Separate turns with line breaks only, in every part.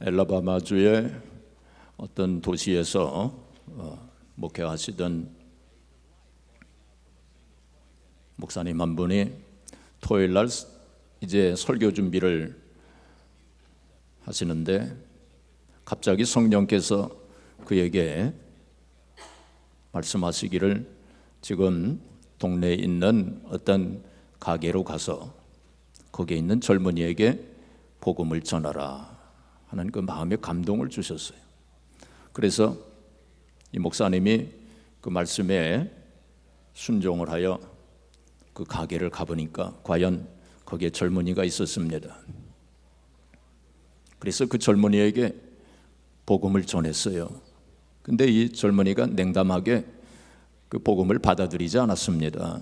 엘라바마주의 어떤 도시에서 목회하시던 목사님 한 분이 토요일 날 이제 설교 준비를 하시는데 갑자기 성령께서 그에게 말씀하시기를 지금 동네에 있는 어떤 가게로 가서 거기에 있는 젊은이에게 복음을 전하라 하는 그 마음의 감동을 주셨어요. 그래서 이 목사님이 그 말씀에 순종을 하여 그 가게를 가보니까 과연 거기에 젊은이가 있었습니다. 그래서 그 젊은이에게 복음을 전했어요. 근데 이 젊은이가 냉담하게 그 복음을 받아들이지 않았습니다.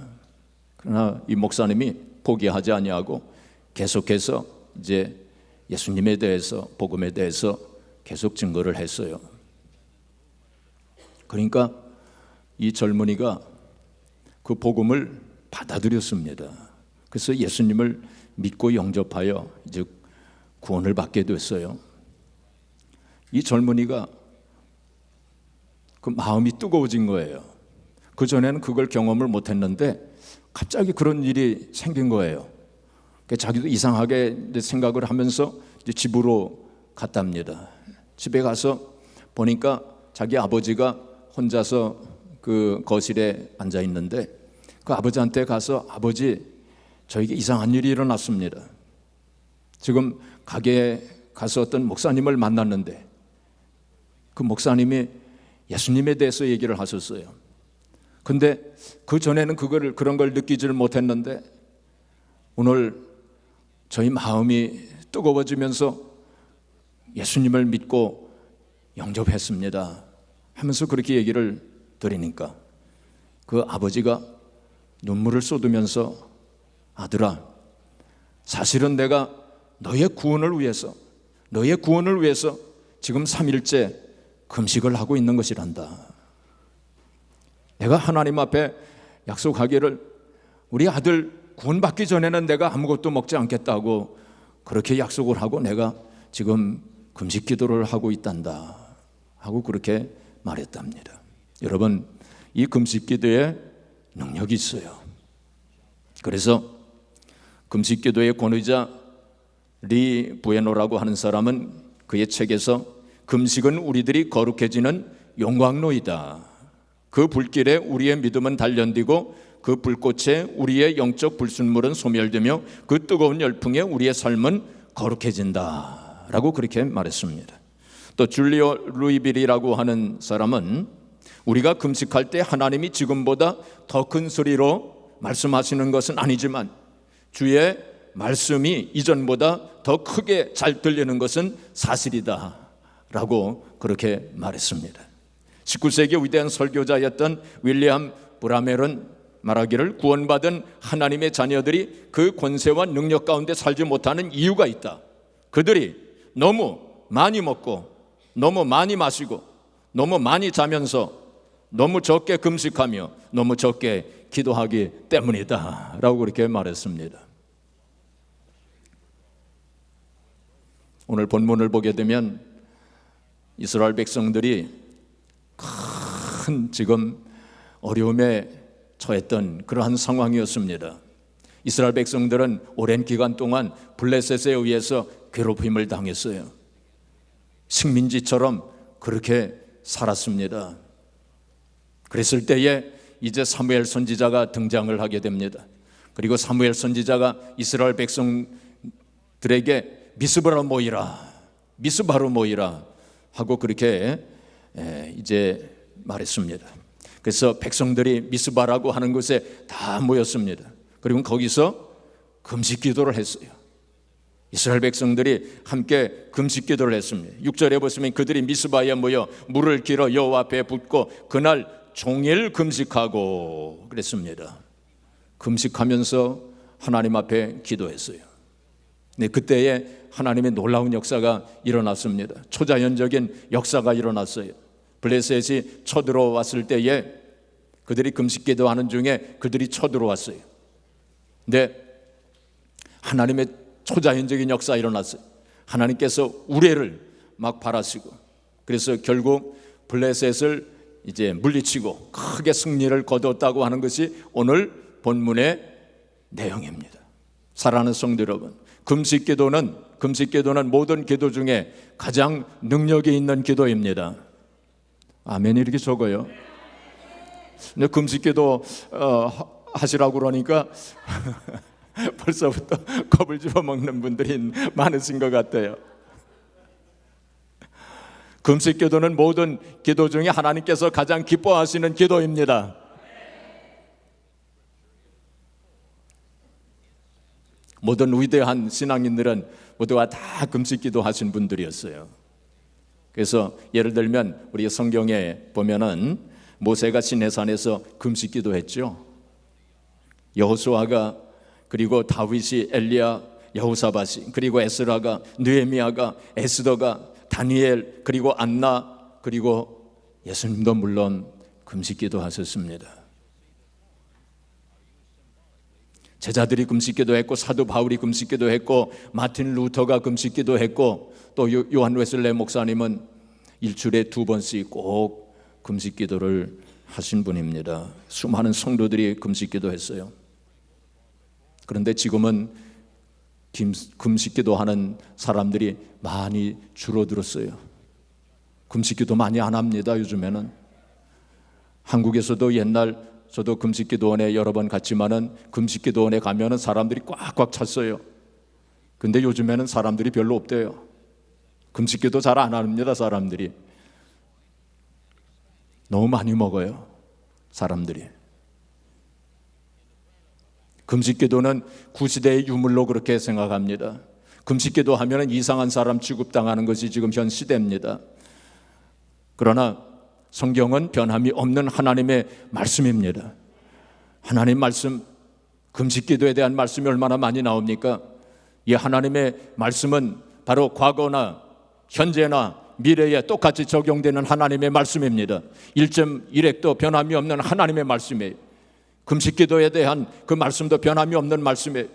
그러나 이 목사님이 포기하지 아니하고 계속해서 이제 예수님에 대해서, 복음에 대해서 계속 증거를 했어요. 그러니까 이 젊은이가 그 복음을 받아들였습니다. 그래서 예수님을 믿고 영접하여 이제 구원을 받게 됐어요. 이 젊은이가 그 마음이 뜨거워진 거예요. 그전에는 그걸 경험을 못했는데 갑자기 그런 일이 생긴 거예요. 자기도 이상하게 생각을 하면서 이제 집으로 갔답니다. 집에 가서 보니까 자기 아버지가 혼자서 그 거실에 앉아 있는데 그 아버지한테 가서 아버지, 저에게 이상한 일이 일어났습니다. 지금 가게에 가서 어떤 목사님을 만났는데 그 목사님이 예수님에 대해서 얘기를 하셨어요. 근데 그 전에는 그런 걸 느끼지를 못했는데 오늘 저희 마음이 뜨거워지면서 예수님을 믿고 영접했습니다 하면서 그렇게 얘기를 드리니까 그 아버지가 눈물을 쏟으면서 아들아, 사실은 내가 너의 구원을 위해서 지금 3일째 금식을 하고 있는 것이란다. 내가 하나님 앞에 약속하기를 우리 아들 구원받기 전에는 내가 아무것도 먹지 않겠다고 그렇게 약속을 하고 내가 지금 금식 기도를 하고 있단다 하고 그렇게 말했답니다. 여러분, 이 금식 기도에 능력이 있어요. 그래서 금식 기도의 권위자 리 부에노라고 하는 사람은 그의 책에서 금식은 우리들이 거룩해지는 용광로이다. 그 불길에 우리의 믿음은 단련되고 그 불꽃에 우리의 영적 불순물은 소멸되며 그 뜨거운 열풍에 우리의 삶은 거룩해진다 라고 그렇게 말했습니다. 또 줄리오 루이빌이라고 하는 사람은 우리가 금식할 때 하나님이 지금보다 더 큰 소리로 말씀하시는 것은 아니지만 주의 말씀이 이전보다 더 크게 잘 들리는 것은 사실이다 라고 그렇게 말했습니다. 19세기 위대한 설교자였던 윌리엄 브라멜은 말하기를 구원받은 하나님의 자녀들이 그 권세와 능력 가운데 살지 못하는 이유가 있다. 그들이 너무 많이 먹고 너무 많이 마시고 너무 많이 자면서 너무 적게 금식하며 너무 적게 기도하기 때문이다 라고 그렇게 말했습니다. 오늘 본문을 보게 되면 이스라엘 백성들이 큰 지금 어려움에 처했던 그러한 상황이었습니다. 이스라엘 백성들은 오랜 기간 동안 블레셋에 의해서 괴롭힘을 당했어요. 식민지처럼 그렇게 살았습니다. 그랬을 때에 이제 사무엘 선지자가 등장을 하게 됩니다. 그리고 사무엘 선지자가 이스라엘 백성들에게 미스바로 모이라 하고 그렇게 이제 말했습니다. 그래서 백성들이 미스바라고 하는 곳에 다 모였습니다. 그리고 거기서 금식 기도를 했어요. 이스라엘 백성들이 함께 금식 기도를 했습니다. 6절에 보시면 그들이 미스바에 모여 물을 길어 여호와 앞에 붓고 그날 종일 금식하고 그랬습니다. 금식하면서 하나님 앞에 기도했어요. 네, 그때에 하나님의 놀라운 역사가 일어났습니다. 초자연적인 역사가 일어났어요. 블레셋이 쳐들어왔을 때에 그들이 금식 기도하는 중에 그들이 쳐들어왔어요. 근데 하나님의 초자연적인 역사가 일어났어요. 하나님께서 우레를 막 바라시고, 그래서 결국 블레셋을 이제 물리치고 크게 승리를 거뒀다고 하는 것이 오늘 본문의 내용입니다. 사랑하는 성도 여러분, 금식기도는 모든 기도 중에 가장 능력이 있는 기도입니다. 아멘 이렇게 적어요. 근데 금식기도 하시라고 그러니까 벌써부터 겁을 집어먹는 분들이 많으신 것 같아요. 금식기도는 모든 기도 중에 하나님께서 가장 기뻐하시는 기도입니다. 모든 위대한 신앙인들은 모두가 다 금식기도 하신 분들이었어요. 그래서 예를 들면 우리 성경에 보면은 모세가 시내산에서 금식기도 했죠. 여호수아가, 그리고 다윗이, 엘리야, 여호사밧이, 그리고 에스라가, 느헤미야가, 에스더가, 다니엘, 그리고 안나, 그리고 예수님도 물론 금식기도 하셨습니다. 제자들이 금식기도 했고, 사도 바울이 금식기도 했고, 마틴 루터가 금식기도 했고, 또 요한 웨슬레 목사님은 일주일에 2번씩 꼭 금식기도를 하신 분입니다. 수많은 성도들이 금식기도 했어요. 그런데 지금은 금식기도 하는 사람들이 많이 줄어들었어요. 금식기도 많이 안 합니다. 요즘에는 한국에서도 옛날 저도 금식기도원에 여러 번 갔지만은 금식기도원에 가면은 사람들이 꽉꽉 찼어요. 근데 요즘에는 사람들이 별로 없대요. 금식기도 잘 안 합니다. 사람들이 너무 많이 먹어요. 사람들이. 금식기도는 구시대의 유물로 그렇게 생각합니다. 금식기도 하면 이상한 사람 취급당하는 것이 지금 현 시대입니다. 그러나 성경은 변함이 없는 하나님의 말씀입니다. 하나님 말씀, 금식기도에 대한 말씀이 얼마나 많이 나옵니까? 이 하나님의 말씀은 바로 과거나 현재나 미래에 똑같이 적용되는 하나님의 말씀입니다. 1.1핵도 변함이 없는 하나님의 말씀이에요. 금식기도에 대한 그 말씀도 변함이 없는 말씀이에요.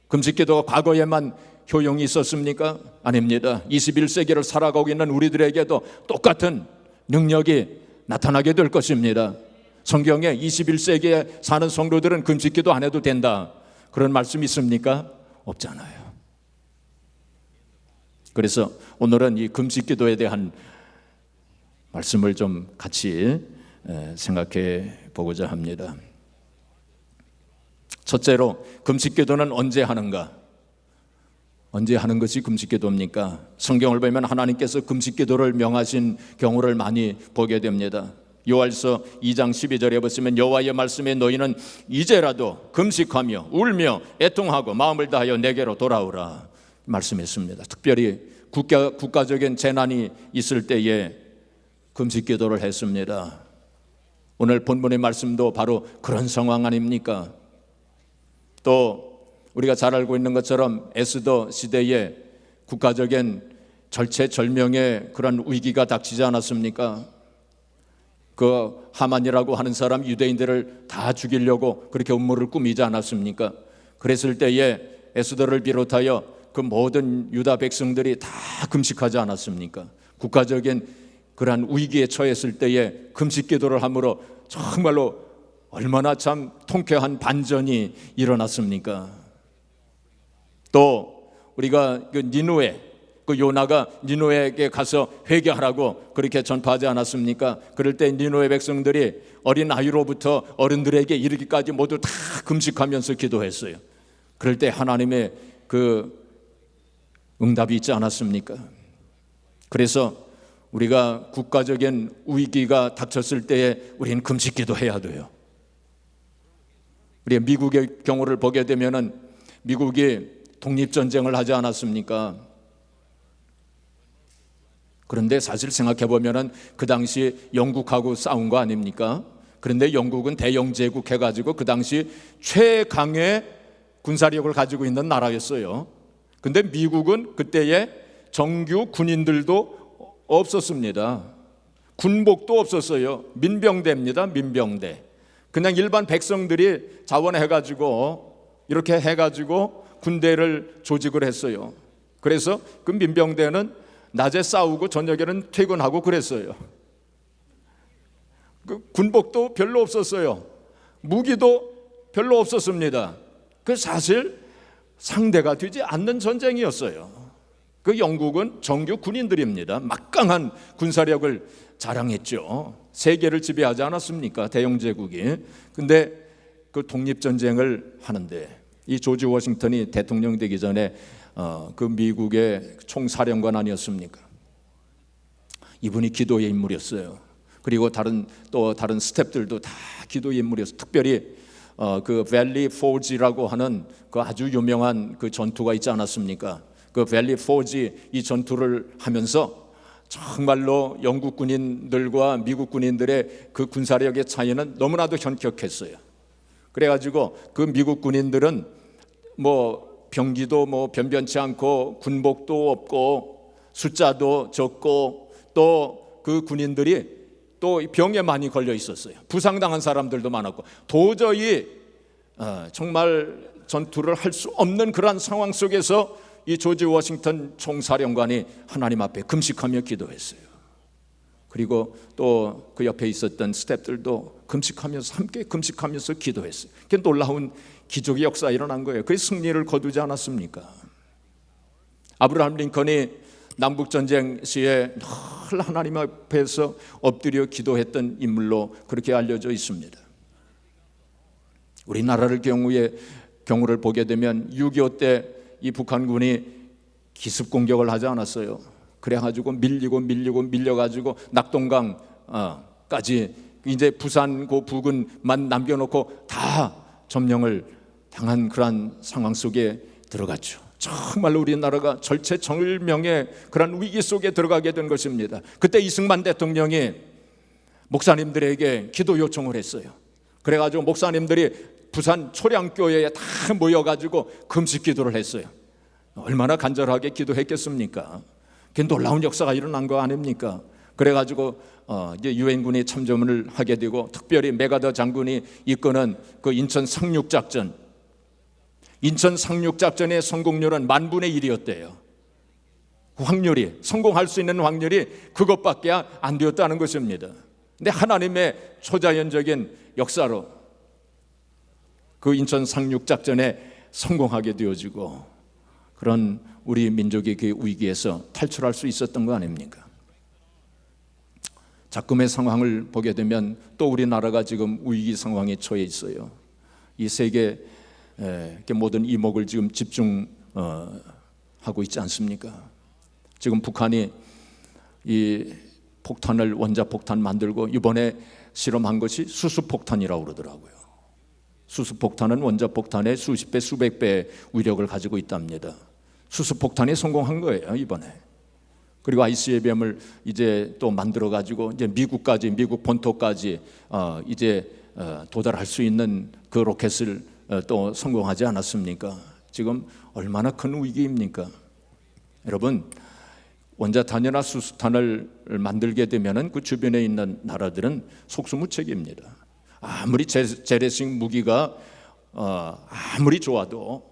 금식기도가 과거에만 효용이 있었습니까? 아닙니다. 21세기를 살아가고 있는 우리들에게도 똑같은 능력이 나타나게 될 것입니다. 성경에 21세기에 사는 성도들은 금식기도 안 해도 된다, 그런 말씀이 있습니까? 없잖아요. 그래서 오늘은 이 금식기도에 대한 말씀을 좀 같이 생각해 보고자 합니다. 첫째로, 금식기도는 언제 하는가? 언제 하는 것이 금식기도입니까? 성경을 보면 하나님께서 금식기도를 명하신 경우를 많이 보게 됩니다. 요한일서 2장 12절에 보시면 여호와의 말씀에 너희는 이제라도 금식하며 울며 애통하고 마음을 다하여 내게로 돌아오라 말씀했습니다. 특별히 국가적인 재난이 있을 때에 금식기도를 했습니다. 오늘 본문의 말씀도 바로 그런 상황 아닙니까? 또 우리가 잘 알고 있는 것처럼 에스더 시대에 국가적인 절체절명의 그런 위기가 닥치지 않았습니까? 그 하만이라고 하는 사람 유대인들을 다 죽이려고 그렇게 음모를 꾸미지 않았습니까? 그랬을 때에 에스더를 비롯하여 그 모든 유다 백성들이 다 금식하지 않았습니까? 국가적인 그러한 위기에 처했을 때에 금식기도를 함으로 정말로 얼마나 참 통쾌한 반전이 일어났습니까? 또 우리가 그 니느웨, 그 요나가 니느웨에게 가서 회개하라고 그렇게 전파하지 않았습니까? 그럴 때 니느웨 백성들이 어린 아이로부터 어른들에게 이르기까지 모두 다 금식하면서 기도했어요. 그럴 때 하나님의 그 응답이 있지 않았습니까? 그래서 우리가 국가적인 위기가 닥쳤을 때에 우리는 금식기도 해야 돼요. 우리 미국의 경우를 보게 되면은 미국이 독립전쟁을 하지 않았습니까? 그런데 사실 생각해보면은 그 당시 영국하고 싸운 거 아닙니까? 그런데 영국은 대영제국 해가지고 그 당시 최강의 군사력을 가지고 있는 나라였어요. 근데 미국은 그때에 정규 군인들도 없었습니다. 군복도 없었어요. 민병대입니다. 민병대. 그냥 일반 백성들이 자원해가지고 이렇게 해가지고 군대를 조직을 했어요. 그래서 그 민병대는 낮에 싸우고 저녁에는 퇴근하고 그랬어요. 그 군복도 별로 없었어요. 무기도 별로 없었습니다. 그 사실 상대가 되지 않는 전쟁이었어요. 그 영국은 정규 군인들입니다. 막강한 군사력을 자랑했죠. 세계를 지배하지 않았습니까? 대영 제국이. 근데 그 독립전쟁을 하는데 이 조지 워싱턴이 대통령 되기 전에 그 미국의 총사령관 아니었습니까? 이분이 기도의 인물이었어요. 그리고 다른 스탭들도 다 기도의 인물이었어요. 특별히 그 밸리 포지라고 하는 그 아주 유명한 그 전투가 있지 않았습니까? 그 밸리 포지 이 전투를 하면서 정말로 영국 군인들과 미국 군인들의 그 군사력의 차이는 너무나도 현격했어요. 그래가지고 그 미국 군인들은 뭐 병기도 뭐 변변치 않고 군복도 없고 숫자도 적고 또 그 군인들이 또 병에 많이 걸려 있었어요. 부상당한 사람들도 많았고 도저히 정말 전투를 할 수 없는 그런 상황 속에서 이 조지 워싱턴 총사령관이 하나님 앞에 금식하며 기도했어요. 그리고 또 그 옆에 있었던 스태프들도 금식하면서 함께 금식하면서 기도했어요. 그게 놀라운 기적의 역사가 일어난 거예요. 그게 승리를 거두지 않았습니까? 아브라함 링컨이 남북전쟁 시에 늘 하나님 앞에서 엎드려 기도했던 인물로 그렇게 알려져 있습니다. 우리나라를 경우를 보게 되면 6.25 때 이 북한군이 기습 공격을 하지 않았어요. 그래가지고 밀려가지고 낙동강까지 이제 부산 그 부근만 남겨놓고 다 점령을 당한 그런 상황 속에 들어갔죠. 정말로 우리나라가 절체절명의 그런 위기 속에 들어가게 된 것입니다. 그때 이승만 대통령이 목사님들에게 기도 요청을 했어요. 그래가지고 목사님들이 부산 초량교회에 다 모여가지고 금식 기도를 했어요. 얼마나 간절하게 기도했겠습니까? 그게 놀라운 역사가 일어난 거 아닙니까? 그래가지고 이제 유엔군이 참전을 하게 되고 특별히 메가더 장군이 이끄는 그 인천 상륙작전, 인천 상륙작전의 성공률은 10,000분의 1이었대요. 확률이, 성공할 수 있는 확률이 그것밖에 안 되었다는 것입니다. 근데 하나님의 초자연적인 역사로 그 인천 상륙작전에 성공하게 되어지고 그런 우리 민족의 그 위기에서 탈출할 수 있었던 거 아닙니까? 작금의 상황을 보게 되면 또 우리나라가 지금 위기 상황에 처해 있어요. 이 세계 모든 이목을 지금 집중하고 있지 않습니까? 지금 북한이 이 폭탄을 원자폭탄 만들고 이번에 실험한 것이 수수폭탄이라고 그러더라고요. 수수폭탄은 원자폭탄의 수십 배, 수백 배의 위력을 가지고 있답니다. 수수폭탄이 성공한 거예요, 이번에. 그리고 ICBM을 이제 또 만들어 가지고 이제 미국 본토까지 이제 도달할 수 있는 그 로켓을 또 성공하지 않았습니까? 지금 얼마나 큰 위기입니까? 여러분, 원자탄이나 수수탄을 만들게 되면은 그 주변에 있는 나라들은 속수무책입니다. 아무리 재래식 무기가 아무리 좋아도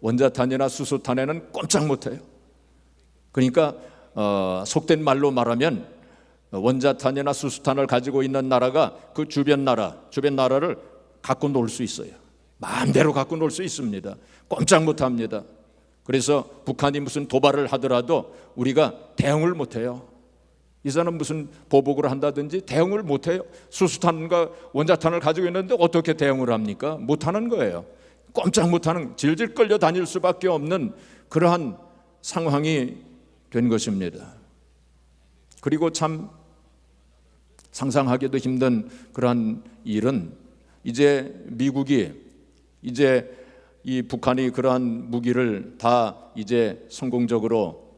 원자탄이나 수소탄에는 꼼짝 못해요. 그러니까 속된 말로 말하면 원자탄이나 수소탄을 가지고 있는 나라가 그 주변 나라를 갖고 놀 수 있어요. 마음대로 갖고 놀 수 있습니다. 꼼짝 못합니다. 그래서 북한이 무슨 도발을 하더라도 우리가 대응을 못해요. 이 사람 무슨 보복을 한다든지 대응을 못해요. 수소탄과 원자탄을 가지고 있는데 어떻게 대응을 합니까? 못하는 거예요. 꼼짝 못하는, 질질 끌려 다닐 수밖에 없는 그러한 상황이 된 것입니다. 그리고 참 상상하기도 힘든 그러한 일은 이제 미국이 이제 이 북한이 그러한 무기를 다 이제 성공적으로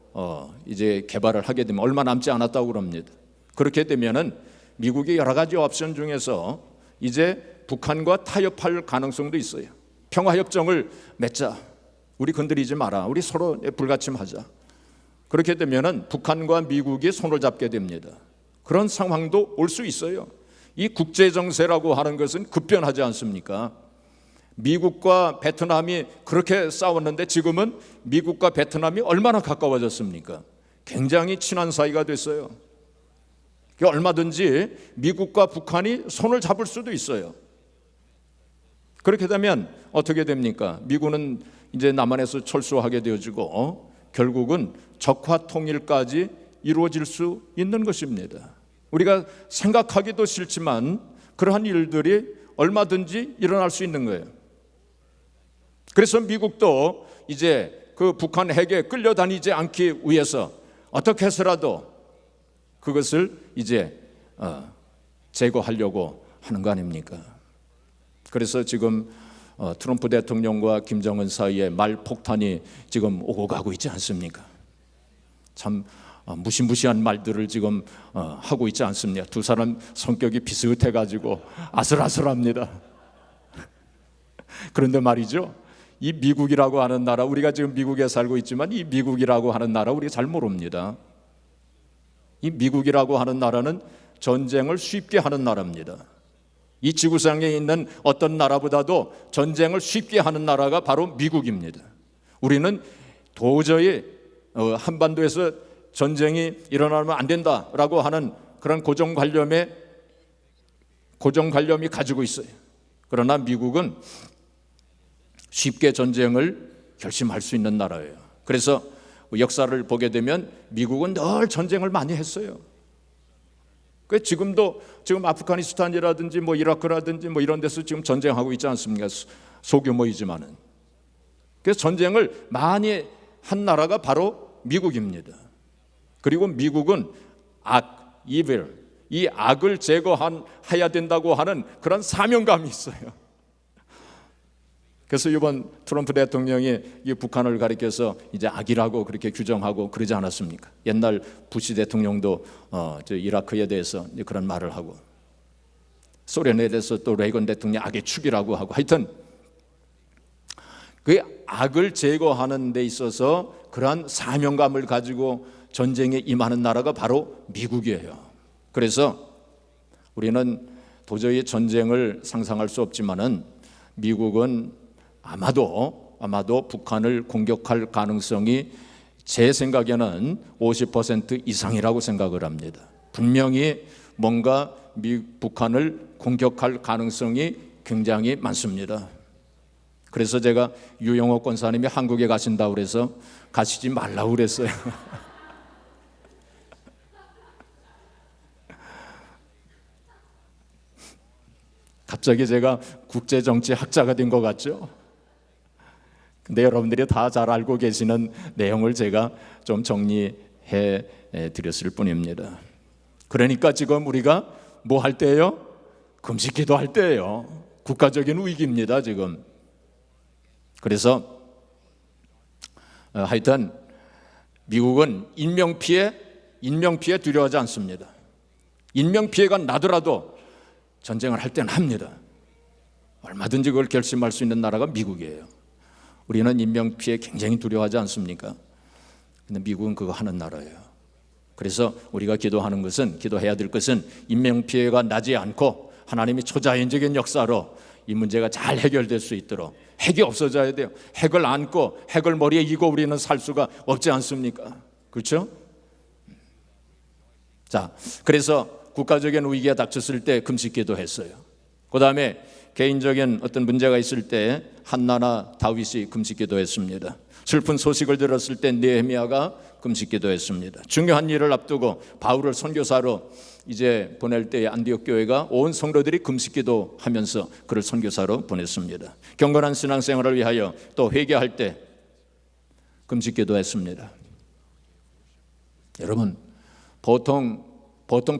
이제 개발을 하게 되면 얼마 남지 않았다고 그럽니다. 그렇게 되면은 미국의 여러 가지 옵션 중에서 이제 북한과 타협할 가능성도 있어요. 평화협정을 맺자. 우리 건드리지 마라. 우리 서로 불가침하자. 그렇게 되면은 북한과 미국이 손을 잡게 됩니다. 그런 상황도 올 수 있어요. 이 국제정세라고 하는 것은 급변하지 않습니까? 미국과 베트남이 그렇게 싸웠는데 지금은 미국과 베트남이 얼마나 가까워졌습니까? 굉장히 친한 사이가 됐어요. 얼마든지 미국과 북한이 손을 잡을 수도 있어요. 그렇게 되면 어떻게 됩니까? 미군은 이제 남한에서 철수하게 되어지고 결국은 적화 통일까지 이루어질 수 있는 것입니다. 우리가 생각하기도 싫지만 그러한 일들이 얼마든지 일어날 수 있는 거예요. 그래서 미국도 이제 그 북한 핵에 끌려다니지 않기 위해서 어떻게 해서라도 그것을 이제 제거하려고 하는 거 아닙니까? 그래서 지금 트럼프 대통령과 김정은 사이에 말폭탄이 지금 오고 가고 있지 않습니까? 참 무시무시한 말들을 지금 하고 있지 않습니까? 두 사람 성격이 비슷해가지고 아슬아슬합니다. 그런데 말이죠, 이 미국이라고 하는 나라, 우리가 지금 미국에 살고 있지만 이 미국이라고 하는 나라 우리가 잘 모릅니다. 이 미국이라고 하는 나라는 전쟁을 쉽게 하는 나라입니다. 이 지구상에 있는 어떤 나라보다도 전쟁을 쉽게 하는 나라가 바로 미국입니다. 우리는 도저히 한반도에서 전쟁이 일어나면 안 된다라고 하는 그런 고정관념이 가지고 있어요. 그러나 미국은 쉽게 전쟁을 결심할 수 있는 나라예요. 그래서 역사를 보게 되면 미국은 늘 전쟁을 많이 했어요. 지금도 지금 아프가니스탄이라든지 뭐 이라크라든지 뭐 이런 데서 지금 전쟁하고 있지 않습니까? 소규모이지만은. 그래서 전쟁을 많이 한 나라가 바로 미국입니다. 그리고 미국은 evil, 이 악을 제거해야 된다고 하는 그런 사명감이 있어요. 그래서 이번 트럼프 대통령이 이 북한을 가리켜서 이제 악이라고 그렇게 규정하고 그러지 않았습니까? 옛날 부시 대통령도 이라크에 대해서 그런 말을 하고, 소련에 대해서 또 레이건 대통령이 악의 축이라고 하고, 하여튼 그 악을 제거하는 데 있어서 그러한 사명감을 가지고 전쟁에 임하는 나라가 바로 미국이에요. 그래서 우리는 도저히 전쟁을 상상할 수 없지만은 미국은 아마도 북한을 공격할 가능성이 제 생각에는 50% 이상이라고 생각을 합니다. 분명히 뭔가 북한을 공격할 가능성이 굉장히 많습니다. 그래서 제가 유영옥 권사님이 한국에 가신다고 그래서 가시지 말라고 그랬어요. 갑자기 제가 국제정치학자가 된 것 같죠? 근데 여러분들이 다 잘 알고 계시는 내용을 제가 좀 정리해 드렸을 뿐입니다. 그러니까 지금 우리가 뭐 할 때예요? 금식 기도할 때예요. 국가적인 위기입니다, 지금. 그래서 하여튼 미국은 인명피해 두려워하지 않습니다. 인명피해가 나더라도 전쟁을 할 때는 합니다. 얼마든지 그걸 결심할 수 있는 나라가 미국이에요. 우리는 인명피해 굉장히 두려워하지 않습니까? 근데 미국은 그거 하는 나라예요. 그래서 우리가 기도해야 될 것은 인명피해가 나지 않고 하나님이 초자연적인 역사로 이 문제가 잘 해결될 수 있도록, 핵이 없어져야 돼요. 핵을 안고 핵을 머리에 이고 우리는 살 수가 없지 않습니까? 그렇죠? 자, 그래서 국가적인 위기가 닥쳤을 때 금식 기도했어요. 그 다음에 개인적인 어떤 문제가 있을 때 한나나 다윗이 금식 기도했습니다. 슬픈 소식을 들었을 때 느헤미야가 금식 기도했습니다. 중요한 일을 앞두고 바울을 선교사로 이제 보낼 때에 안디옥 교회가 온 성도들이 금식 기도하면서 그를 선교사로 보냈습니다. 경건한 신앙생활을 위하여 또 회개할 때 금식 기도했습니다. 여러분, 보통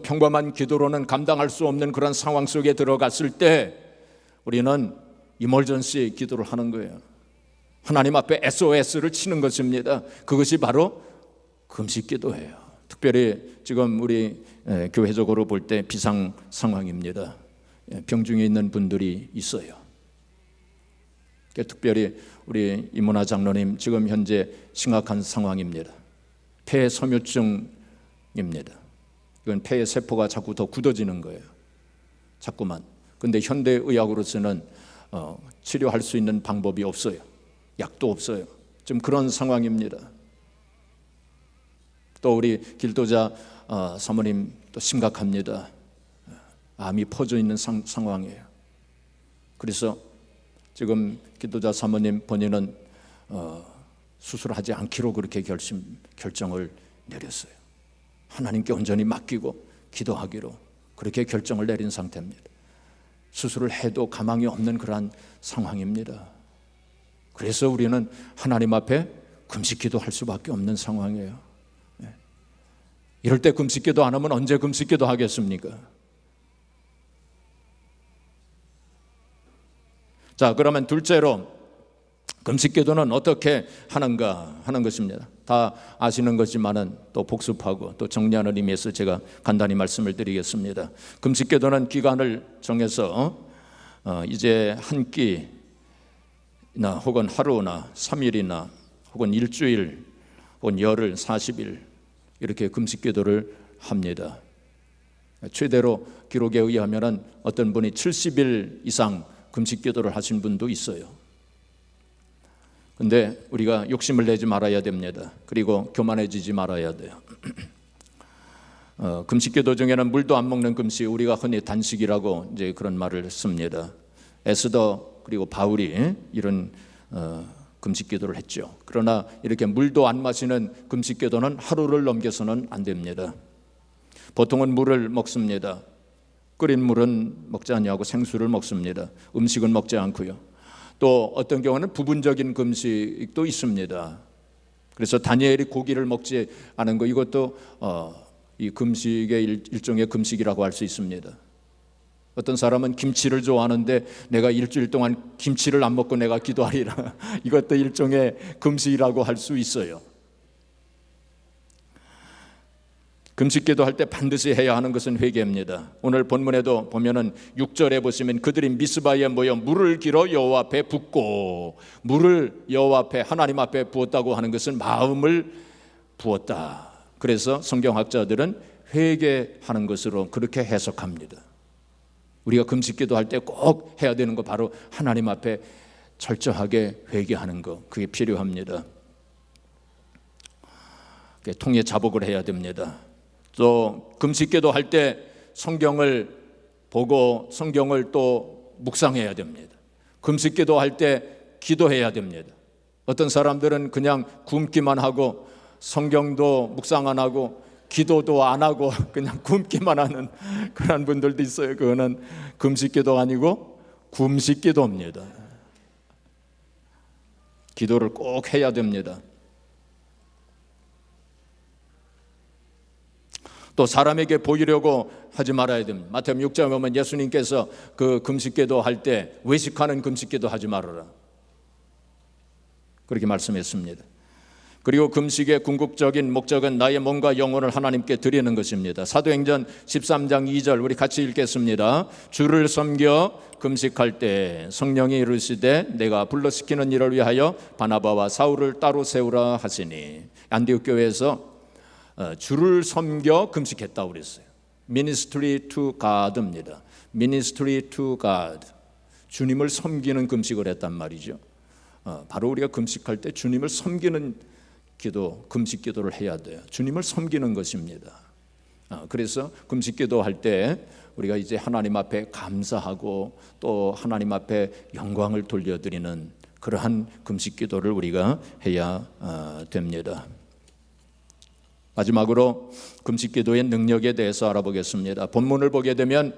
평범한 기도로는 감당할 수 없는 그런 상황 속에 들어갔을 때 우리는 이멀전시 기도를 하는 거예요. 하나님 앞에 SOS를 치는 것입니다. 그것이 바로 금식 기도예요. 특별히 지금 우리 교회적으로 볼 때 비상 상황입니다. 병중에 있는 분들이 있어요. 특별히 우리 이문화 장로님 지금 현재 심각한 상황입니다. 폐 섬유증입니다. 이건 폐의 세포가 자꾸 더 굳어지는 거예요. 자꾸만. 근데 현대 의학으로서는 치료할 수 있는 방법이 없어요. 약도 없어요. 좀 그런 상황입니다. 또 우리 길도자 사모님 또 심각합니다. 암이 퍼져 있는 상황이에요. 그래서 지금 길도자 사모님 본인은 수술하지 않기로 그렇게 결정을 내렸어요. 하나님께 온전히 맡기고 기도하기로 그렇게 결정을 내린 상태입니다. 수술을 해도 가망이 없는 그러한 상황입니다. 그래서 우리는 하나님 앞에 금식 기도할 수밖에 없는 상황이에요. 이럴 때 금식 기도 안 하면 언제 금식 기도 하겠습니까? 자, 그러면 둘째로 금식 기도는 어떻게 하는가 하는 것입니다. 다 아시는 거지만은 또 복습하고 또 정리하는 의미에서 제가 간단히 말씀을 드리겠습니다. 금식 기도는 기간을 정해서 이제 한 끼나 혹은 하루나 3일이나 혹은 일주일 혹은 열흘 40일 이렇게 금식 기도를 합니다. 최대로 기록에 의하면 어떤 분이 70일 이상 금식 기도를 하신 분도 있어요. 근데 우리가 욕심을 내지 말아야 됩니다. 그리고 교만해지지 말아야 돼요. 금식 기도 중에는 물도 안 먹는 금식, 우리가 흔히 단식이라고 이제 그런 말을 씁니다. 에스더 그리고 바울이 이런 금식 기도를 했죠. 그러나 이렇게 물도 안 마시는 금식 기도는 하루를 넘겨서는 안 됩니다. 보통은 물을 먹습니다. 끓인 물은 먹지 않냐고 생수를 먹습니다. 음식은 먹지 않고요. 또 어떤 경우는 부분적인 금식도 있습니다. 그래서 다니엘이 고기를 먹지 않은 거, 이것도 이 금식의 일종의 금식이라고 할 수 있습니다. 어떤 사람은 김치를 좋아하는데 내가 일주일 동안 김치를 안 먹고 내가 기도하리라. 이것도 일종의 금식이라고 할 수 있어요. 금식 기도할 때 반드시 해야 하는 것은 회개입니다. 오늘 본문에도 보면은 6절에 보시면 그들이 미스바에 모여 물을 길어 여호와 앞에 붓고, 물을 여호와 앞에 하나님 앞에 부었다고 하는 것은 마음을 부었다. 그래서 성경학자들은 회개하는 것으로 그렇게 해석합니다. 우리가 금식 기도할 때 꼭 해야 되는 거 바로 하나님 앞에 철저하게 회개하는 거, 그게 필요합니다. 통해 자복을 해야 됩니다. 또 금식 기도할 때 성경을 보고 성경을 또 묵상해야 됩니다. 금식 기도할 때 기도해야 됩니다. 어떤 사람들은 그냥 굶기만 하고 성경도 묵상 안 하고 기도도 안 하고 그냥 굶기만 하는 그런 분들도 있어요. 그거는 금식 기도 아니고 굶식 기도입니다. 기도를 꼭 해야 됩니다. 또 사람에게 보이려고 하지 말아야 됩니다. 마태복음 6장에 보면 예수님께서 그 금식기도 할 때 외식하는 금식기도 하지 말아라, 그렇게 말씀했습니다. 그리고 금식의 궁극적인 목적은 나의 몸과 영혼을 하나님께 드리는 것입니다. 사도행전 13장 2절 우리 같이 읽겠습니다. 주를 섬겨 금식할 때 성령이 이르시되 내가 불러시키는 일을 위하여 바나바와 사울을 따로 세우라 하시니, 안디옥 교회에서 주를 섬겨 금식했다고 그랬어요. Ministry to God입니다. Ministry to God. 주님을 섬기는 금식을 했단 말이죠. 바로 우리가 금식할 때 주님을 섬기는 기도, 금식 기도를 해야 돼요. 주님을 섬기는 것입니다. 그래서 금식 기도할 때 우리가 이제 하나님 앞에 감사하고 또 하나님 앞에 영광을 돌려드리는 그러한 금식 기도를 우리가 해야 됩니다. 마지막으로 금식 기도의 능력에 대해서 알아보겠습니다. 본문을 보게 되면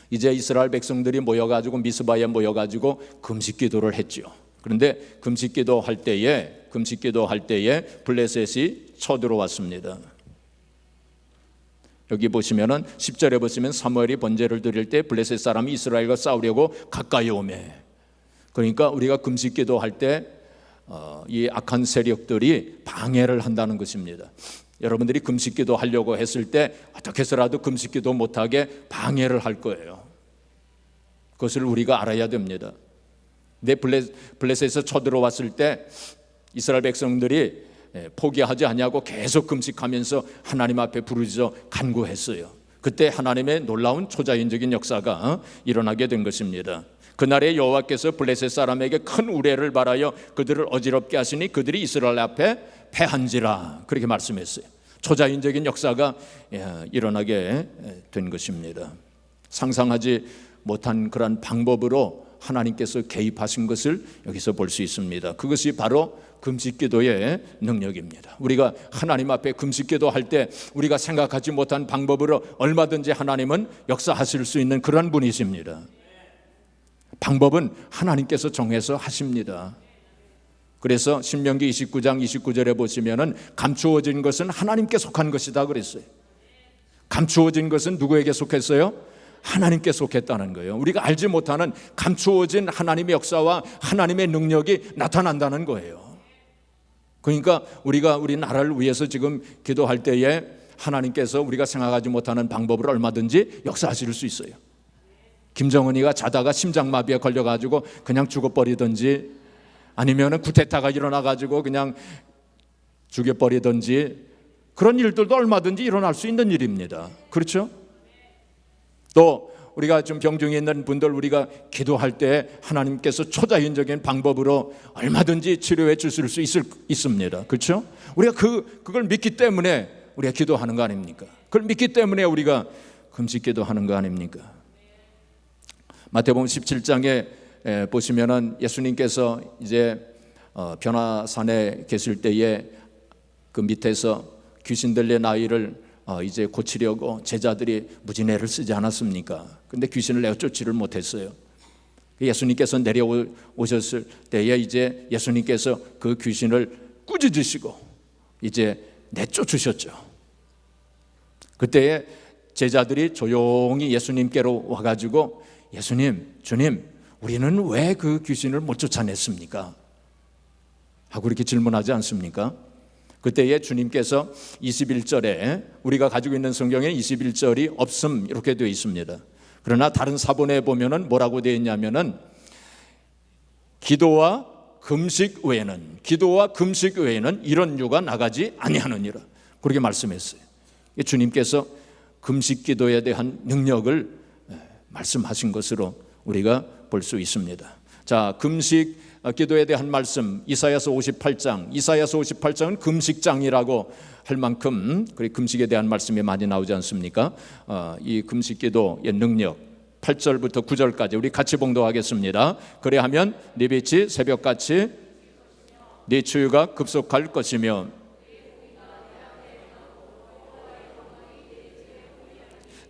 이제 이스라엘 백성들이 모여가지고 미스바에 모여가지고 금식 기도를 했죠. 그런데 금식 기도할 때에 블레셋이 쳐들어왔습니다. 여기 보시면은 10절에 보시면 사무엘이 번제를 드릴 때 블레셋 사람이 이스라엘과 싸우려고 가까이 오매. 그러니까 우리가 금식 기도할 때 이 악한 세력들이 방해를 한다는 것입니다. 여러분들이 금식 기도 하려고 했을 때 어떻게 해서라도 금식 기도 못하게 방해를 할 거예요. 그것을 우리가 알아야 됩니다. 근데 블레셋에서 쳐들어왔을 때 이스라엘 백성들이 포기하지 아니하고 계속 금식하면서 하나님 앞에 부르짖어 간구했어요. 그때 하나님의 놀라운 초자연적인 역사가 일어나게 된 것입니다. 그날에 여호와께서 블레셋 사람에게 큰 우레를 발하여 그들을 어지럽게 하시니 그들이 이스라엘 앞에 패한지라. 그렇게 말씀했어요. 초자연적인 역사가 일어나게 된 것입니다. 상상하지 못한 그런 방법으로 하나님께서 개입하신 것을 여기서 볼 수 있습니다. 그것이 바로 금식기도의 능력입니다. 우리가 하나님 앞에 금식기도 할 때 우리가 생각하지 못한 방법으로 얼마든지 하나님은 역사하실 수 있는 그런 분이십니다. 방법은 하나님께서 정해서 하십니다. 그래서 신명기 29장 29절에 보시면은 감추어진 것은 하나님께 속한 것이다 그랬어요. 감추어진 것은 누구에게 속했어요? 하나님께 속했다는 거예요. 우리가 알지 못하는 감추어진 하나님의 역사와 하나님의 능력이 나타난다는 거예요. 그러니까 우리가 우리 나라를 위해서 지금 기도할 때에 하나님께서 우리가 생각하지 못하는 방법으로 얼마든지 역사하실 수 있어요. 김정은이가 자다가 심장마비에 걸려가지고 그냥 죽어버리든지, 아니면 쿠데타가 일어나가지고 그냥 죽여버리든지, 그런 일들도 얼마든지 일어날 수 있는 일입니다. 그렇죠? 또 우리가 좀 병중에 있는 분들, 우리가 기도할 때 하나님께서 초자연적인 방법으로 얼마든지 치료해 주실 수 있습니다. 그렇죠? 우리가 그걸 믿기 때문에 우리가 기도하는 거 아닙니까? 그걸 믿기 때문에 우리가 금식 기도하는 거 아닙니까? 마태복음 17장에 보시면은 예수님께서 이제 변화산에 계실 때에 그 밑에서 귀신 들린 아이를 이제 고치려고 제자들이 무지내를 쓰지 않았습니까? 근데 귀신을 내쫓지를 못했어요. 예수님께서 내려오셨을 때에 이제 예수님께서 그 귀신을 꾸짖으시고 이제 내쫓으셨죠. 그때에 제자들이 조용히 예수님께로 와가지고, 예수님, 주님, 우리는 왜 그 귀신을 못 쫓아냈습니까? 하고 이렇게 질문하지 않습니까? 그때에 주님께서 21절에, 우리가 가지고 있는 성경에 21절이 없음 이렇게 되어 있습니다. 그러나 다른 사본에 보면은 뭐라고 되어 있냐면은 기도와 금식 외에는 이런 유가 나가지 아니하느니라, 그렇게 말씀했어요. 주님께서 금식 기도에 대한 능력을 말씀하신 것으로 우리가 볼 수 있습니다. 자, 금식 기도에 대한 말씀, 이사야서 58장은 금식장이라고 할 만큼 금식에 대한 말씀이 많이 나오지 않습니까? 이 금식 기도의 능력 8절부터 9절까지 우리 같이 봉독하겠습니다. 그래하면 네 빛이 새벽같이 네 추유가 급속할 것이며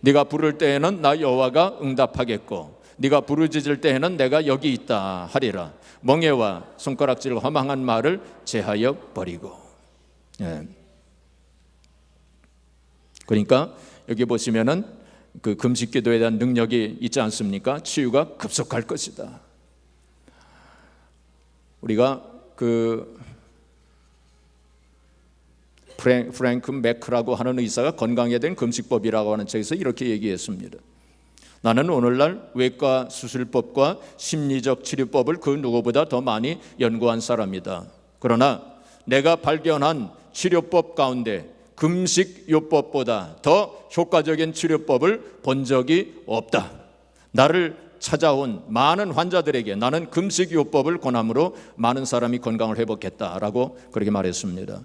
네가 부를 때에는 나 여호와가 응답하겠고 네가 부르짖을 때에는 내가 여기 있다 하리라. 멍에와 손가락질 허망한 말을 제하여 버리고. 그러니까 여기 보시면은 그 금식 기도에 대한 능력이 있지 않습니까? 치유가 급속할 것이다. 우리가 그 프랭크 매크라고 하는 의사가 건강에 대한 금식법이라고 하는 책에서 이렇게 얘기했습니다. 나는 오늘날 외과 수술법과 심리적 치료법을 그 누구보다 더 많이 연구한 사람이다. 그러나 내가 발견한 치료법 가운데 금식요법보다 더 효과적인 치료법을 본 적이 없다. 나를 찾아온 많은 환자들에게 나는 금식요법을 권함으로 많은 사람이 건강을 회복했다라고 그렇게 말했습니다.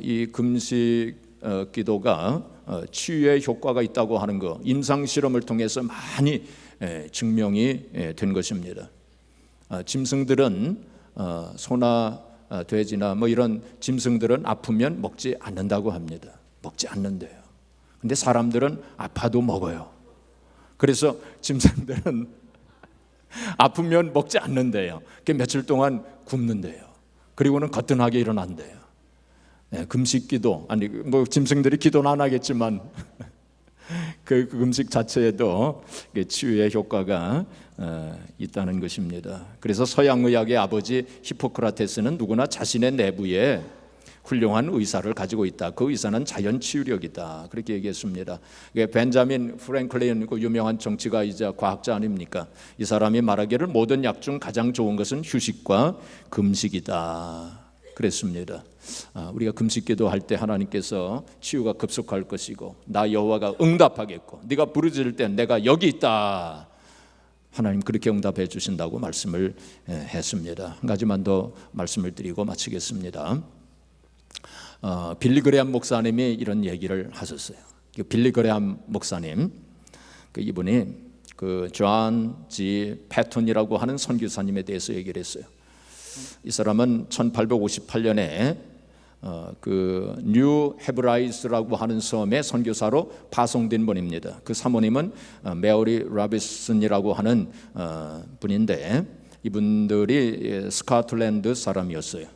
이 금식 기도가 치유에 효과가 있다고 하는 것, 임상 실험을 통해서 많이 증명이 된 것입니다. 짐승들은 소나 돼지나 뭐 이런 짐승들은 아프면 먹지 않는다고 합니다. 먹지 않는데요. 근데 사람들은 아파도 먹어요. 그래서 짐승들은 아프면 먹지 않는데요. 며칠 동안 굶는데요. 그리고는 거뜬하게 일어난대요. 금식 기도, 아니 뭐 짐승들이 기도는 안 하겠지만 그 금식 자체에도 치유의 효과가 있다는 것입니다. 그래서 서양의학의 아버지 히포크라테스는 누구나 자신의 내부에 훌륭한 의사를 가지고 있다. 그 의사는 자연치유력이다. 그렇게 얘기했습니다. 벤자민 프랭클린, 그 유명한 정치가이자 과학자 아닙니까? 이 사람이 말하기를 모든 약 중 가장 좋은 것은 휴식과 금식이다. 그랬습니다. 우리가 금식기도 할 때 하나님께서 치유가 급속할 것이고 나 여호와가 응답하겠고 네가 부르짖을 때 내가 여기 있다. 하나님 그렇게 응답해 주신다고 말씀을 했습니다. 한 가지만 더 말씀을 드리고 마치겠습니다. 빌리 그레함 목사님이 이런 얘기를 하셨어요. 빌리 그레함 목사님, 이분이 존 G. 패턴이라고 하는 선교사님에 대해서 얘기를 했어요. 이 사람은 1858년에 뉴 헤브라이스라고 하는 섬의 선교사로 파송된 분입니다. 그 사모님은 메어리 라비슨이라고 하는 분인데, 이분들이 스코틀랜드 사람이었어요.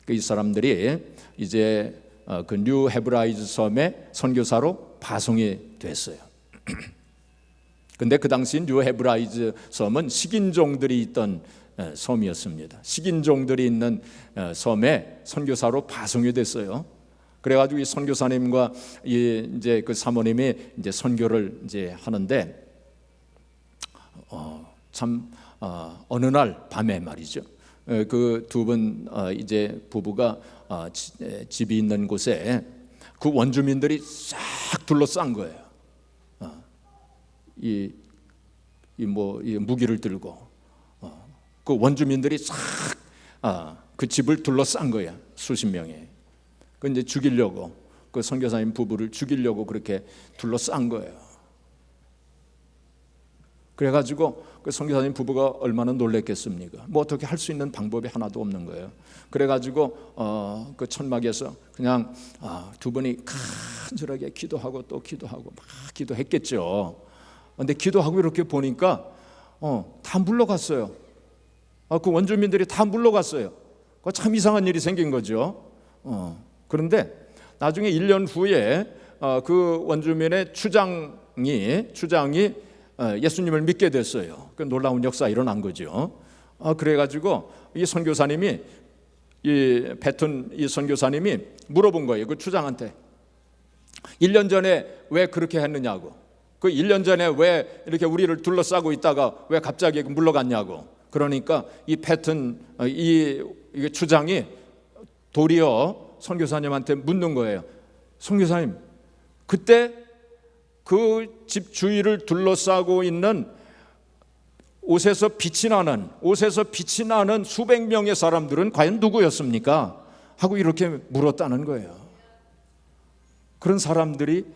이 사람들이 이제 그 뉴 헤브라이스 섬의 선교사로 파송이 됐어요. 근데 그 당시 뉴 헤브라이즈 섬은 식인종들이 있던 섬이었습니다. 식인종들이 있는 섬에 선교사로 파송이 됐어요. 그래가지고 이 선교사님과 이제 그 사모님이 이제 선교를 이제 하는데, 어느 날 밤에 말이죠. 그 두 분 이제 부부가 집이 있는 곳에 그 원주민들이 싹 둘러싼 거예요. 이 무기를 들고 그 원주민들이 싹 그 집을 둘러싼 거야. 수십 명이. 그 이제 죽이려고, 그 선교사님 부부를 죽이려고 그렇게 둘러싼 거예요. 그래가지고 그 선교사님 부부가 얼마나 놀랬겠습니까? 뭐 어떻게 할 수 있는 방법이 하나도 없는 거예요. 그래가지고 그 천막에서 그냥 두 분이 간절하게 기도하고 또 기도하고 막 기도했겠죠. 근데 기도하고 이렇게 보니까 다 물러갔어요. 그 원주민들이 다 물러갔어요. 참 이상한 일이 생긴 거죠. 그런데 나중에 1년 후에 그 원주민의 추장이 예수님을 믿게 됐어요. 그 놀라운 역사 일어난 거죠. 그래가지고 이 선교사님이 이 패턴 이 선교사님이 물어본 거예요. 그 추장한테 1년 전에 왜 그렇게 했느냐고. 그 1년 전에 왜 이렇게 우리를 둘러싸고 있다가 왜 갑자기 물러갔냐고. 그러니까 이 패턴 이 추장이 도리어 선교사님한테 묻는 거예요. 선교사님, 그때 그 집 주위를 둘러싸고 있는 옷에서 빛이 나는 수백 명의 사람들은 과연 누구였습니까? 하고 이렇게 물었다는 거예요. 그런 사람들이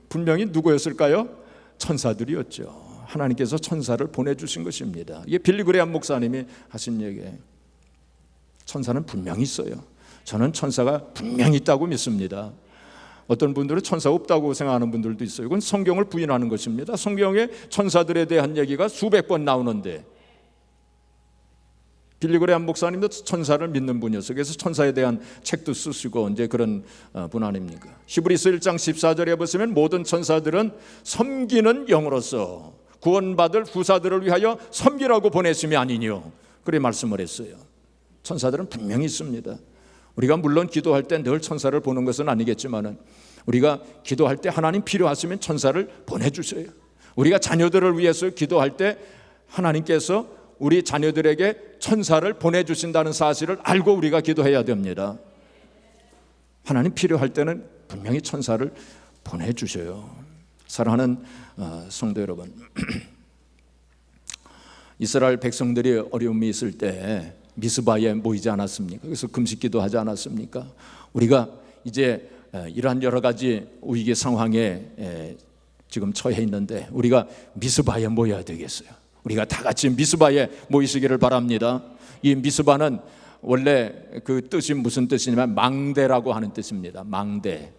분명히 누구였을까요? 천사들이었죠. 하나님께서 천사를 보내주신 것입니다. 이게 빌리 그레함 목사님이 하신 얘기예요. 천사는 분명히 있어요. 저는 천사가 분명히 있다고 믿습니다. 어떤 분들은 천사 없다고 생각하는 분들도 있어요. 이건 성경을 부인하는 것입니다. 성경에 천사들에 대한 얘기가 수백 번 나오는데, 빌리 그레함 목사님도 천사를 믿는 분이었어요. 그래서 천사에 대한 책도 쓰시고 이제 그런 분 아닙니까? 히브리서 1장 14절에 보시면 모든 천사들은 섬기는 영으로서 구원받을 후사들을 위하여 섬기라고 보내심이 아니니요. 그래 말씀을 했어요. 천사들은 분명히 있습니다. 우리가 물론 기도할 때 늘 천사를 보는 것은 아니겠지만은 우리가 기도할 때 하나님 필요하시면 천사를 보내주세요. 우리가 자녀들을 위해서 기도할 때 하나님께서 우리 자녀들에게 천사를 보내주신다는 사실을 알고 우리가 기도해야 됩니다. 하나님 필요할 때는 분명히 천사를 보내주셔요. 사랑하는 성도 여러분, 이스라엘 백성들이 어려움이 있을 때 미스바에 모이지 않았습니까? 그래서 금식기도 하지 않았습니까? 우리가 이제 이러한 여러 가지 위기 상황에 지금 처해 있는데 우리가 미스바에 모여야 되겠어요. 우리가 다 같이 미스바에 모이시기를 바랍니다. 이 미스바는 원래 그 뜻이 무슨 뜻이냐면 망대라고 하는 뜻입니다. 망대,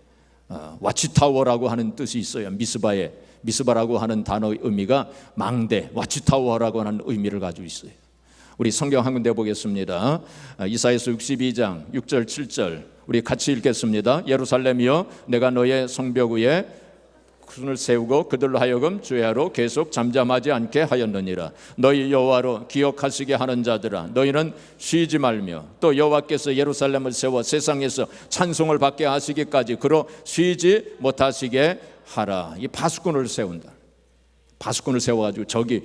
와치타워라고 하는 뜻이 있어요. 미스바라고 하는 단어의 의미가 망대, 와치타워라고 하는 의미를 가지고 있어요. 우리 성경 한 군데 보겠습니다. 이사야서 62장 6절 7절 우리 같이 읽겠습니다. 예루살렘이여, 내가 너의 성벽 위에 손을 세우고 그들로 하여금 주야로 계속 잠잠하지 않게 하였느니라. 너희 여호와로 기억하시게 하는 자들아, 너희는 쉬지 말며 또 여호와께서 예루살렘을 세워 세상에서 찬송을 받게 하시기까지 그로 쉬지 못하시게 하라. 이 파수꾼을 세운다. 파수꾼을 세워가지고 적이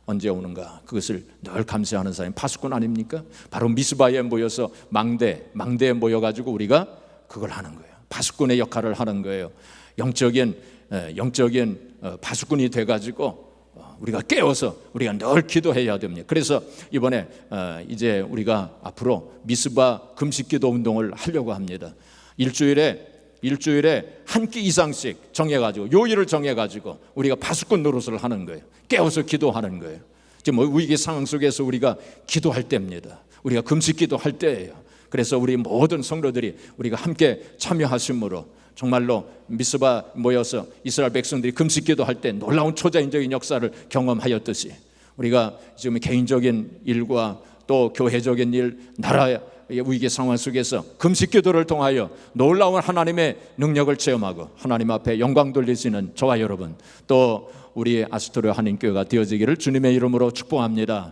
언제 오는가 그것을 늘 감시하는 사람이 파수꾼 아닙니까? 바로 미스바에 모여서 망대에 모여가지고 우리가 그걸 하는 거예요. 파수꾼의 역할을 하는 거예요. 영적인 파수꾼이 돼가지고 우리가 깨어서 우리가 늘 기도해야 됩니다. 그래서 이번에 이제 우리가 앞으로 미스바 금식기도 운동을 하려고 합니다. 일주일에 한 끼 이상씩 정해가지고, 요일을 정해가지고 우리가 파수꾼 노릇을 하는 거예요. 깨어서 기도하는 거예요. 지금 위기 상황 속에서 우리가 기도할 때입니다. 우리가 금식기도 할 때예요. 그래서 우리 모든 성도들이 우리가 함께 참여하심으로 정말로 미스바 모여서 이스라엘 백성들이 금식기도 할 때 놀라운 초자연적인 역사를 경험하였듯이, 우리가 지금 개인적인 일과 또 교회적인 일, 나라의 위기 상황 속에서 금식기도를 통하여 놀라운 하나님의 능력을 체험하고 하나님 앞에 영광 돌리시는 저와 여러분, 또 우리 아스토리아 한인교회가 되어지기를 주님의 이름으로 축복합니다.